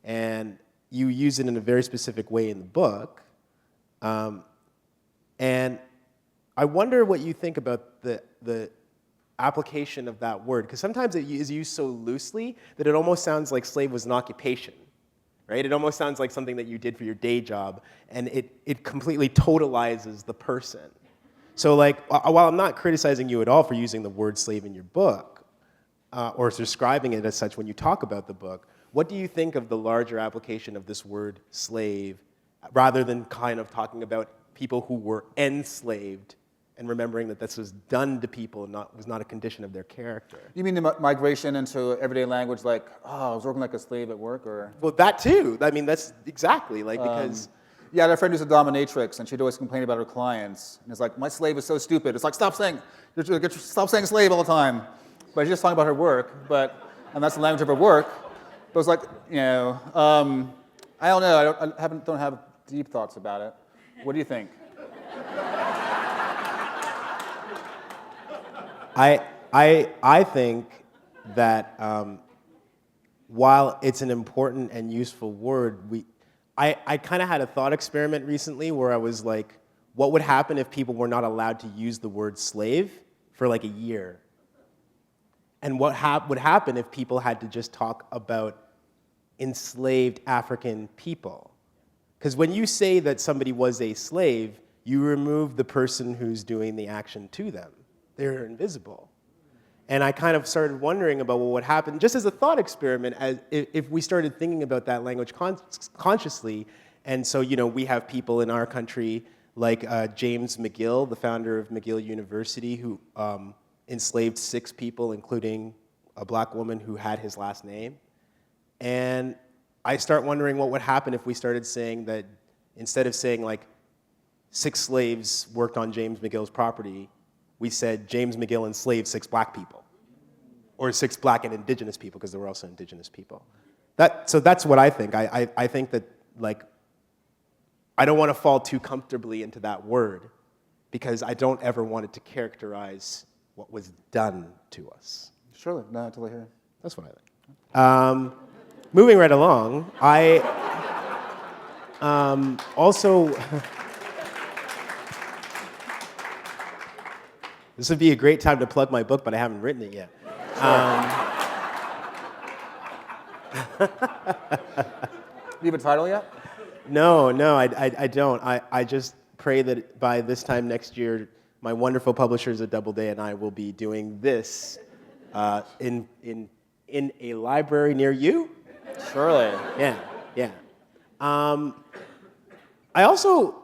[SPEAKER 4] And you use it in a very specific way in the book. And I wonder what you think about the application of that word, because sometimes it is used so loosely that it almost sounds like slave was an occupation, right? It almost sounds like something that you did for your day job, and it completely totalizes the person. So while I'm not criticizing you at all for using the word slave in your book, or describing it as such when you talk about the book, what do you think of the larger application of this word slave, rather than kind of talking about people who were enslaved, and remembering that this was done to people and was not a condition of their character?
[SPEAKER 1] You mean the migration into everyday language, like, I was working like a slave at work, or?
[SPEAKER 4] Well, that too. I mean, that's exactly, because...
[SPEAKER 1] Yeah, I had a friend who's a dominatrix, and she'd always complain about her clients. And it's like, my slave is so stupid. It's like, stop saying slave all the time. But she's just talking about her work, and that's the language of her work. But it's like, I don't know. I don't have deep thoughts about it. What do you think?
[SPEAKER 4] I think that while it's an important and useful word, I kind of had a thought experiment recently where I was like, what would happen if people were not allowed to use the word slave for like a year? and what would happen if people had to just talk about enslaved African people. Because when you say that somebody was a slave, you remove the person who's doing the action to them. They're invisible. And I kind of started wondering about what would happen, just as a thought experiment, as if we started thinking about that language consciously. And so, we have people in our country like James McGill, the founder of McGill University, who enslaved 6 people, including a black woman who had his last name. And I start wondering what would happen if we started saying that, instead of saying like 6 slaves worked on James McGill's property, we said James McGill enslaved 6 black people, or 6 black and indigenous people, because there were also indigenous people. So that's what I think. I think that, like, I don't want to fall too comfortably into that word, because I don't ever want it to characterize what was done to us.
[SPEAKER 1] Surely, no, until I hear.
[SPEAKER 4] That's what I think. Moving right along, I also, this would be a great time to plug my book, but I haven't written it yet.
[SPEAKER 1] Do you have a title yet?
[SPEAKER 4] No, I don't. I just pray that by this time next year, my wonderful publishers at Doubleday and I will be doing this in a library near you.
[SPEAKER 1] Surely.
[SPEAKER 4] Yeah. I also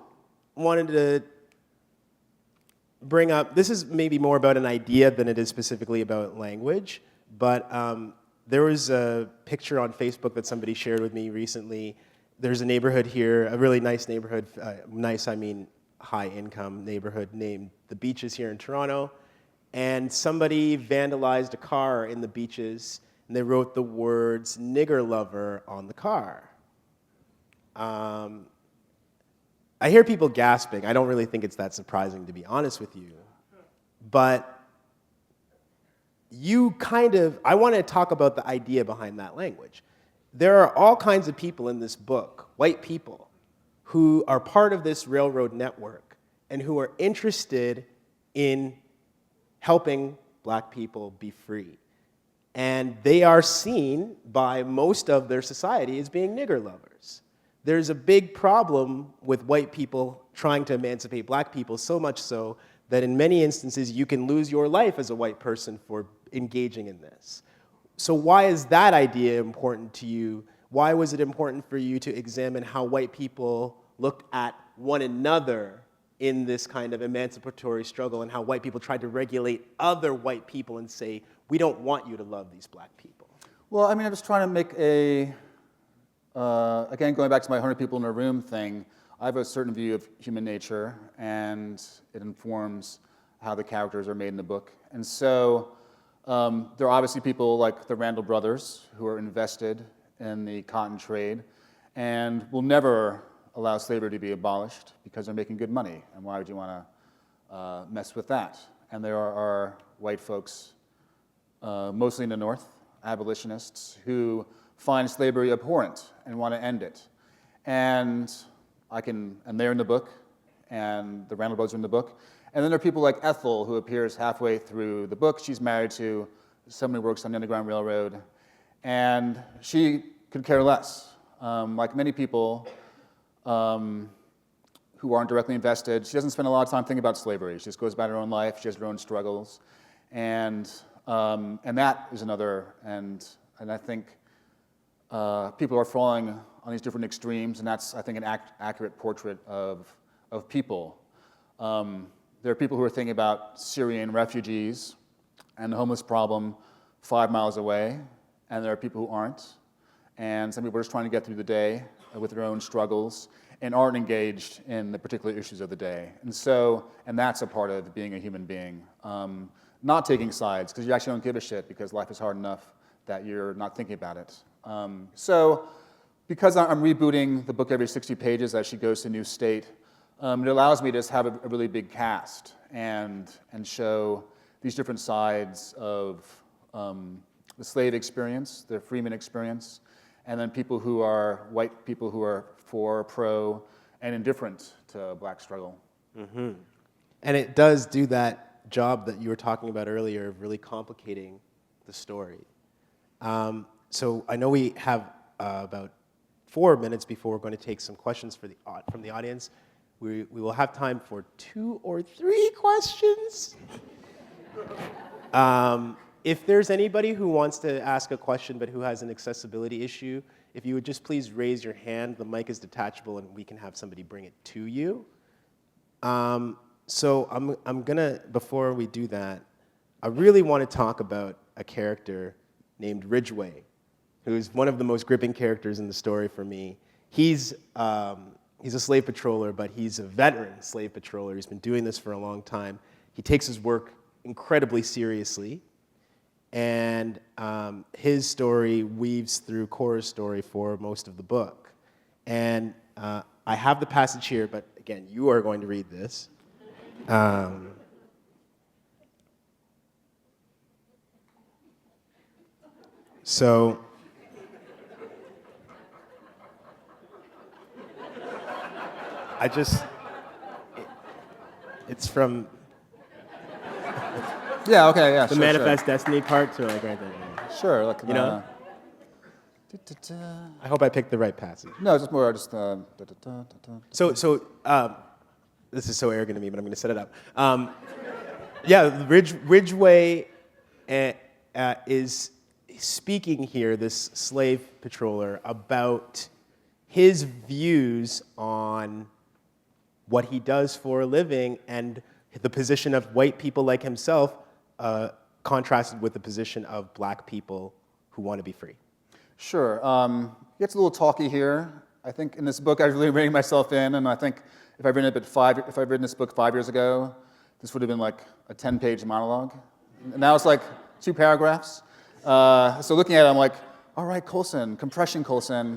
[SPEAKER 4] wanted to bring up, this is maybe more about an idea than it is specifically about language, but there was a picture on Facebook that somebody shared with me recently. There's a neighborhood here, a really nice neighborhood, nice, I mean high-income neighborhood named The Beaches here in Toronto, and somebody vandalized a car in The Beaches, and they wrote the words "nigger lover" on the car. I hear people gasping. I don't really think it's that surprising, to be honest with you. But I want to talk about the idea behind that language. There are all kinds of people in this book, white people, who are part of this railroad network and who are interested in helping black people be free. And they are seen by most of their society as being nigger lovers. There's a big problem with white people trying to emancipate black people, so much so that in many instances you can lose your life as a white person for engaging in this. So why is that idea important to you? Why was it important for you to examine how white people looked at one another in this kind of emancipatory struggle, and how white people tried to regulate other white people and say, we don't want you to love these black people?
[SPEAKER 1] Well, I mean, I'm just trying to make again, going back to my 100 people in a room thing, I have a certain view of human nature, and it informs how the characters are made in the book. And so there are obviously people like the Randall brothers who are invested in the cotton trade and will never allow slavery to be abolished because they're making good money, and why would you want to mess with that? And there are white folks, mostly in the North, abolitionists, who find slavery abhorrent and want to end it. And they're in the book, and the Randall brothers are in the book. And then there are people like Ethel, who appears halfway through the book. She's married to someone who works on the Underground Railroad, and she could care less. Like many people who aren't directly invested, she doesn't spend a lot of time thinking about slavery. She just goes about her own life. She has her own struggles, and that is another. And I think people are falling on these different extremes, and that's, I think, an accurate portrait of people. There are people who are thinking about Syrian refugees and the homeless problem 5 miles away, and there are people who aren't. And some people are just trying to get through the day with their own struggles and aren't engaged in the particular issues of the day. And that's a part of being a human being. Not taking sides, because you actually don't give a shit, because life is hard enough that you're not thinking about it. So because I'm rebooting the book every 60 pages as she goes to a new state, it allows me to just have a really big cast and show these different sides of the slave experience, the freeman experience, and then people who are white people who are for, pro, and indifferent to black struggle.
[SPEAKER 4] Mm-hmm. And it does do that job that you were talking about earlier of really complicating the story. So I know we have about 4 minutes before we're going to take some questions from the audience. We will have time for 2 or 3 questions. If there's anybody who wants to ask a question but who has an accessibility issue, if you would just please raise your hand. The mic is detachable and we can have somebody bring it to you. So I'm gonna, before we do that, I really want to talk about a character named Ridgway, who's one of the most gripping characters in the story for me. He's a slave patroller, but he's a veteran slave patroller. He's been doing this for a long time. He takes his work incredibly seriously, and his story weaves through Cora's story for most of the book. And I have the passage here, but again, you are going to read this. So, it's from
[SPEAKER 1] Yeah, okay, yeah,
[SPEAKER 4] the
[SPEAKER 1] sure,
[SPEAKER 4] Manifest Destiny part to like right there.
[SPEAKER 1] Sure, like,
[SPEAKER 4] You know? I hope I picked the right passage.
[SPEAKER 1] No, it's just more just.
[SPEAKER 4] So this is so arrogant of me, but I'm going to set it up. Yeah, Ridgway is speaking here, this slave patroller, about his views on what he does for a living and the position of white people like himself contrasted with the position of black people who want to be free.
[SPEAKER 1] Sure. It gets a little talky here. I think in this book I was really reining myself in, and I think if I'd written this book 5 years ago, this would have been like a 10-page monologue. And now it's like 2 paragraphs. So looking at it, I'm like, all right, Colson, compression, Colson.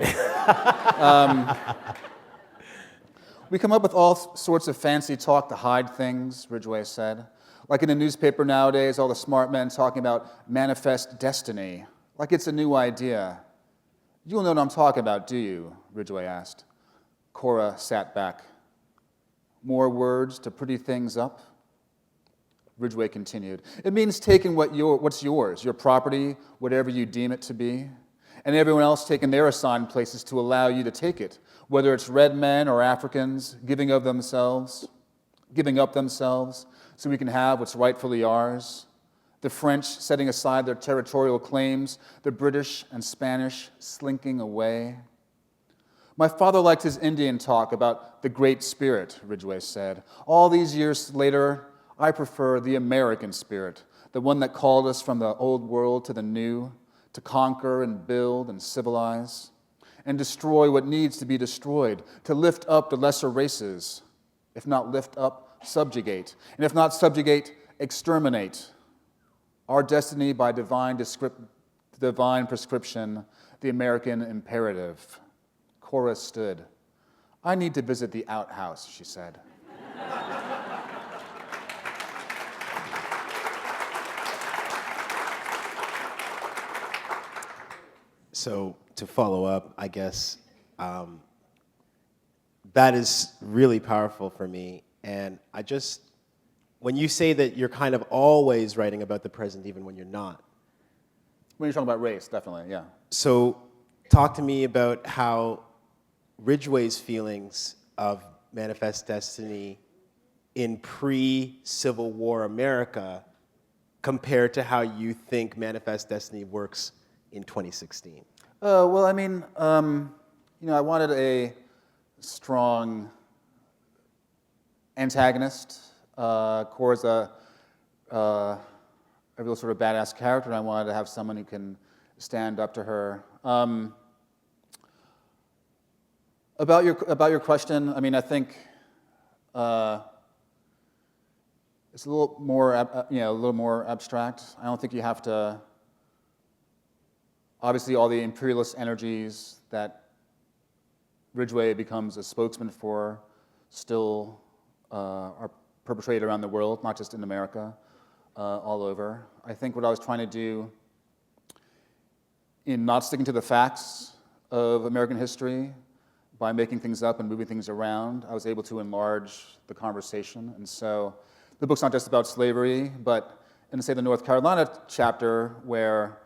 [SPEAKER 1] We come up with all sorts of fancy talk to hide things, Ridgway said. Like in the newspaper nowadays, all the smart men talking about manifest destiny, like it's a new idea. You'll know what I'm talking about, do you? Ridgway asked. Cora sat back. More words to pretty things up? Ridgway continued. It means taking what's yours, your property, whatever you deem it to be, and everyone else taking their assigned places to allow you to take it, whether it's red men or Africans giving up themselves so we can have what's rightfully ours, the French setting aside their territorial claims, the British and Spanish slinking away. My father liked his Indian talk about the Great Spirit, Ridgway said. All these years later, I prefer the American spirit, the one that called us from the old world to the new, to conquer and build and civilize, and destroy what needs to be destroyed, to lift up the lesser races, if not lift up, subjugate, and if not subjugate, exterminate. Our destiny by divine prescription, the American imperative. Cora stood. I need to visit the outhouse, she said.
[SPEAKER 4] So to follow up, I guess that is really powerful for me. And when you say that you're kind of always writing about the present even when you're not.
[SPEAKER 1] When you're talking about race, definitely, yeah.
[SPEAKER 4] So talk to me about how Ridgway's feelings of manifest destiny in pre-Civil War America compared to how you think manifest destiny works in 2016.
[SPEAKER 1] Well, I mean, I wanted a strong antagonist. Cora's a real sort of badass character, and I wanted to have someone who can stand up to her. About your question, I mean, I think it's a little more abstract. I don't think you have to. Obviously, all the imperialist energies that Ridgway becomes a spokesman for still are perpetrated around the world, not just in America, all over. I think what I was trying to do in not sticking to the facts of American history, by making things up and moving things around, I was able to enlarge the conversation. And so the book's not just about slavery, but in, say, the North Carolina chapter, where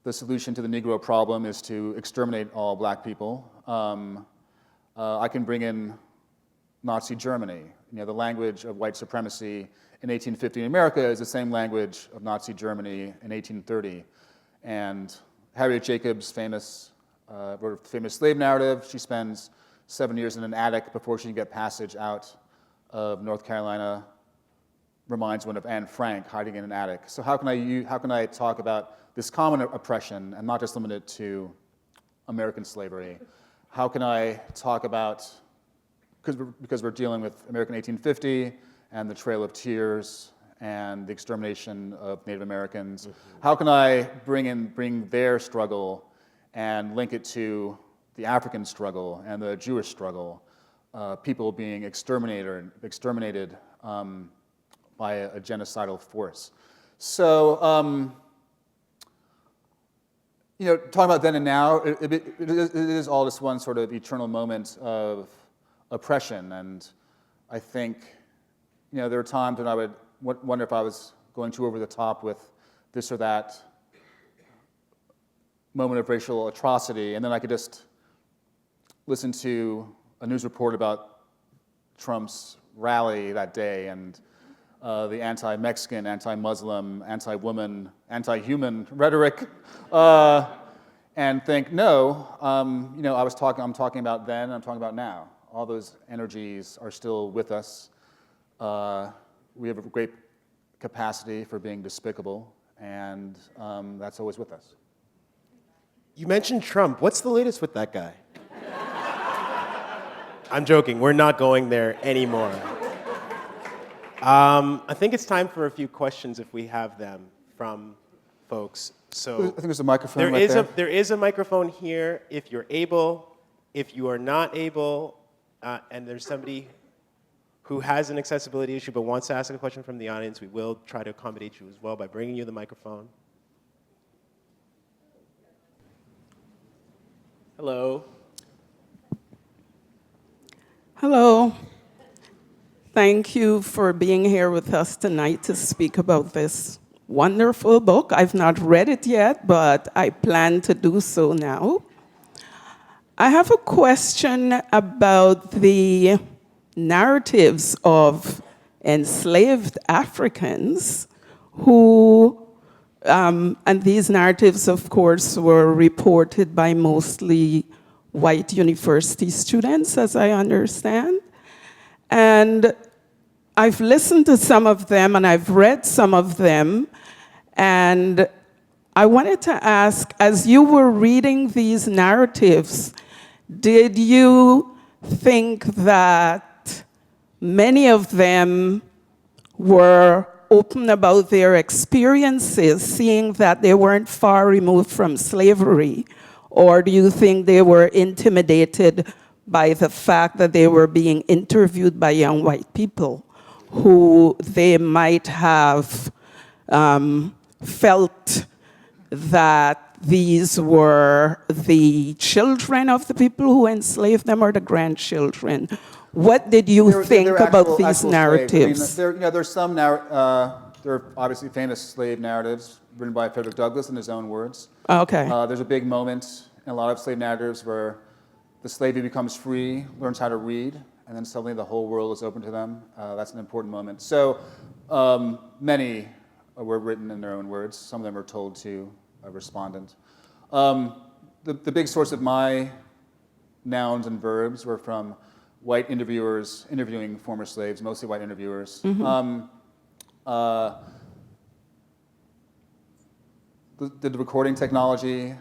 [SPEAKER 1] the solution to the Negro problem is to exterminate all black people, I can bring in Nazi Germany. The language of white supremacy in 1850 in America is the same language of Nazi Germany in 1830. And Harriet Jacobs' famous slave narrative, she spends 7 years in an attic before she can get passage out of North Carolina, reminds one of Anne Frank hiding in an attic. So how can I talk about this common oppression and not just limit it to American slavery? How can I talk about, because we're dealing with American 1850 and the Trail of Tears and the extermination of Native Americans, how can I bring their struggle and link it to the African struggle and the Jewish struggle, people being exterminated by a genocidal force? So, talking about then and now, it is all this one sort of eternal moment of oppression. And I think, there are times when I would wonder if I was going too over the top with this or that moment of racial atrocity, and then I could just listen to a news report about Trump's rally that day and the anti-Mexican, anti-Muslim, anti-woman, anti-human rhetoric, and think, no, I'm talking about then, I'm talking about now. All those energies are still with us. We have a great capacity for being despicable, and that's always with us.
[SPEAKER 4] You mentioned Trump. What's the latest with that guy? I'm joking. We're not going there anymore. I think it's time for a few questions if we have them from folks. So
[SPEAKER 1] I think there's a microphone right there.
[SPEAKER 4] There is a microphone here if you're able. If you are not able, and there's somebody who has an accessibility issue but wants to ask a question from the audience, we will try to accommodate you as well by bringing you the microphone. Hello.
[SPEAKER 5] Hello. Thank you for being here with us tonight to speak about this wonderful book. I've not read it yet, but I plan to do so now. I have a question about the narratives of enslaved Africans who, and these narratives, of course, were reported by mostly white university students, as I understand. And I've listened to some of them, and I've read some of them, and I wanted to ask, as you were reading these narratives, did you think that many of them were open about their experiences, seeing that they weren't far removed from slavery? Or do you think they were intimidated by the fact that they were being interviewed by young white people who they might have felt that these were the children of the people who enslaved them or the grandchildren? What did you think about these narratives?
[SPEAKER 1] There are obviously famous slave narratives written by Frederick Douglass in his own words.
[SPEAKER 5] Okay.
[SPEAKER 1] There's a big moment in a lot of slave narratives where the slave who becomes free learns how to read, and then suddenly the whole world is open to them. That's an important moment. So many were written in their own words. Some of them are told to a respondent. The big source of my nouns and verbs were from white interviewers interviewing former slaves, mostly white interviewers. Mm-hmm. Did the recording technology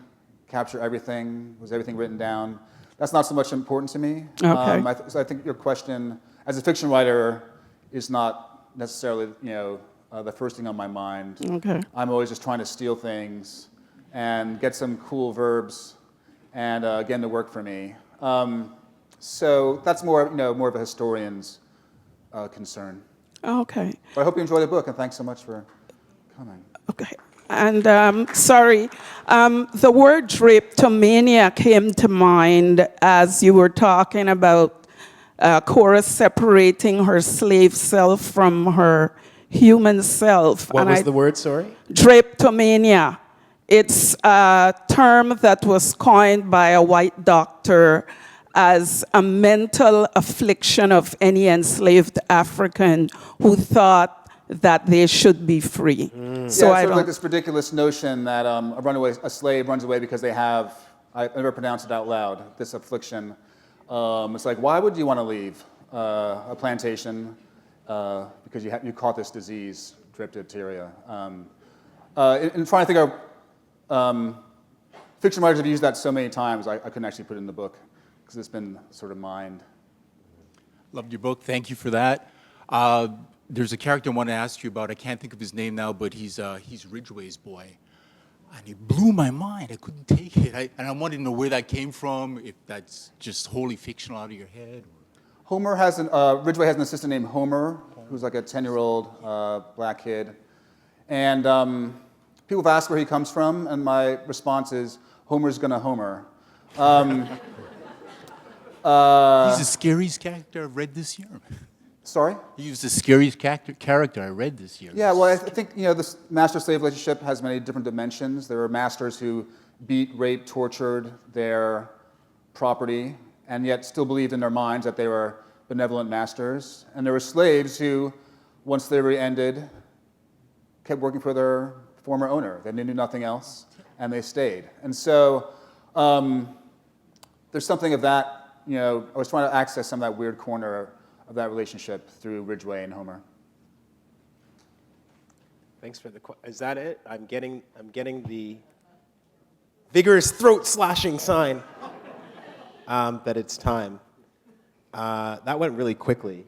[SPEAKER 1] capture everything? Was everything written down? That's not so much important to me.
[SPEAKER 5] Okay.
[SPEAKER 1] So I think your question, as a fiction writer, is not necessarily the first thing on my mind.
[SPEAKER 5] Okay.
[SPEAKER 1] I'm always just trying to steal things and get some cool verbs and get them to work for me. So that's more of a historian's concern.
[SPEAKER 5] Okay.
[SPEAKER 1] But I hope you enjoy the book, and thanks so much for coming.
[SPEAKER 5] Okay. And sorry, the word drapetomania came to mind as you were talking about Cora separating her slave self from her human self.
[SPEAKER 4] What was the word, sorry?
[SPEAKER 5] Drapetomania. It's a term that was coined by a white doctor as a mental affliction of any enslaved African who thought that they should be free. So
[SPEAKER 1] yeah,
[SPEAKER 5] I
[SPEAKER 1] it's sort of
[SPEAKER 5] don't.
[SPEAKER 1] like this ridiculous notion that a slave runs away because they have, I never pronounced it out loud, this affliction. It's like, why would you want to leave a plantation because you caught this disease, diptheria? In trying to think of, fiction writers have used that so many times, I couldn't actually put it in the book because it's been sort of mined.
[SPEAKER 6] Loved your book. Thank you for that. There's a character I want to ask you about. I can't think of his name now, but he's Ridgway's boy. And it blew my mind. I couldn't take it. And I wanted to know where that came from, if that's just wholly fictional out of your head.
[SPEAKER 1] Homer Ridgway has an assistant named Homer, who's like a 10-year-old black kid. And people have asked where he comes from, and my response is, Homer's gonna Homer.
[SPEAKER 6] He's the scariest character I've read this year.
[SPEAKER 1] Sorry?
[SPEAKER 6] He was the scariest character I read this year.
[SPEAKER 1] Yeah, well, I think this master-slave relationship has many different dimensions. There were masters who beat, raped, tortured their property, and yet still believed in their minds that they were benevolent masters. And there were slaves who, once slavery ended, kept working for their former owner. They knew nothing else, and they stayed. And so there's something of that. I was trying to access some of that weird corner of that relationship through Ridgway and Homer.
[SPEAKER 4] Thanks for the question. Is that it? I'm getting the vigorous throat slashing sign that it's time. That went really quickly.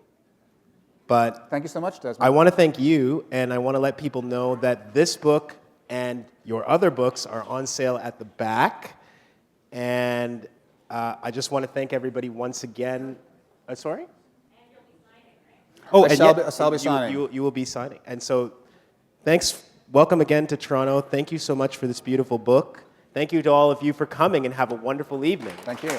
[SPEAKER 4] But
[SPEAKER 1] Thank you so much, Desmond.
[SPEAKER 4] I want to thank you, and I want to let people know that this book and your other books are on sale at the back. And I just want to thank everybody once again. Sorry? Oh, and
[SPEAKER 1] I shall be signing.
[SPEAKER 4] You will be signing. And so thanks. Welcome again to Toronto. Thank you so much for this beautiful book. Thank you to all of you for coming, and have a wonderful evening.
[SPEAKER 1] Thank you.